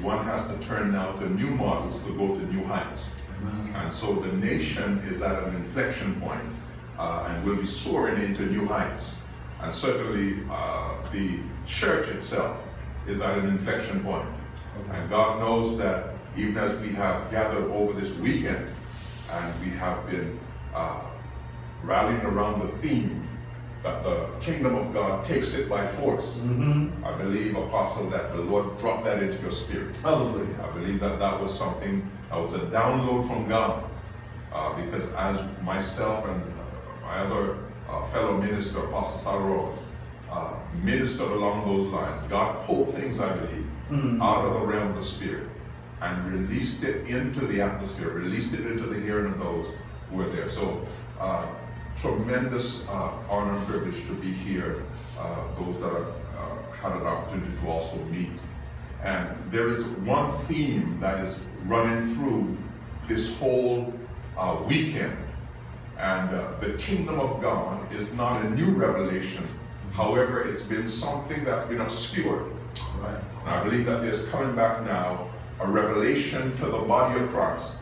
one has to turn now to new models to go to new heights. And so the nation is at an inflection point, and will be soaring into new heights. And certainly the church itself is at an inflection point. And God knows that even as we have gathered over this weekend, and we have been rallying around the theme that the kingdom of God takes it by force. I believe, Apostle, that the Lord dropped that into your spirit. Hallelujah. I believe that that was something, that was a download from God. Because as myself and my other fellow minister, Apostle Salro, ministered along those lines, God pulled things, I believe, out of the realm of the spirit and released it into the atmosphere, released it into the hearing of those who were there. So tremendous honor and privilege to be here, those that have had an opportunity to also meet. And there is one theme that is running through this whole weekend. And the kingdom of God is not a new revelation. However, it's been something that's been obscured. Right. And I believe that there's coming back now a revelation to the body of Christ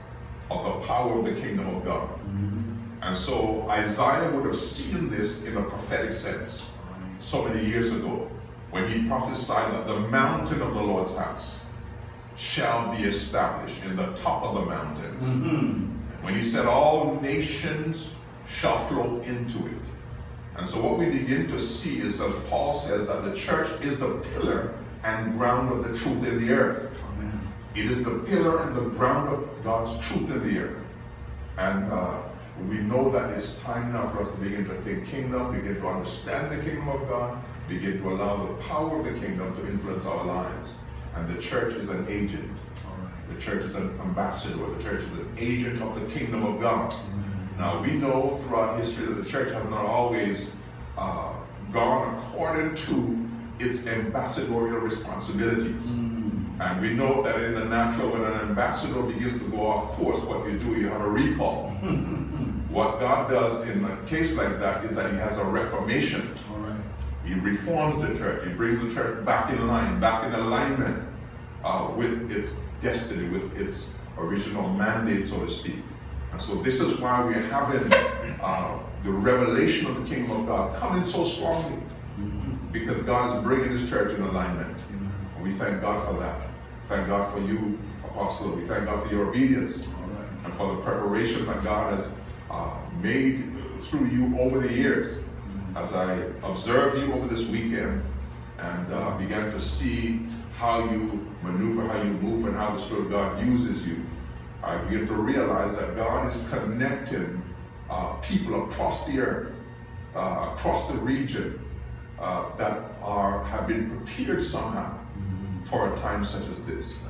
of the power of the kingdom of God. And so Isaiah would have seen this in a prophetic sense so many years ago when he prophesied that the mountain of the Lord's house shall be established in the top of the mountains. When he said all nations shall flow into it. And so what we begin to see is, as Paul says, that the church is the pillar and ground of the truth in the earth. Amen. It is the pillar and the ground of God's truth in the earth. And we know that it's time now for us to begin to think kingdom, begin to understand the kingdom of God, begin to allow the power of the kingdom to influence our lives. And the church is an agent. The church is an ambassador. The church is an agent of the kingdom of God. Now, we know throughout history that the church has not always gone according to its ambassadorial responsibilities. And we know that in the natural, when an ambassador begins to go off course, what you do, you have a recall. What God does in a case like that is that he has a reformation. He reforms the church. He brings the church back in line, back in alignment with its destiny, with its original mandate, so to speak. And so this is why we're having the revelation of the kingdom of God coming so strongly, because God is bringing his church in alignment. And we thank God for that. Thank God for you, Apostle. We thank God for your obedience and for the preparation that God has made through you over the years. As I observed you over this weekend and began to see how you maneuver, how you move, and how the Spirit of God uses you, I begin to realize that God is connecting people across the earth, across the region, that have been prepared somehow for a time such as this.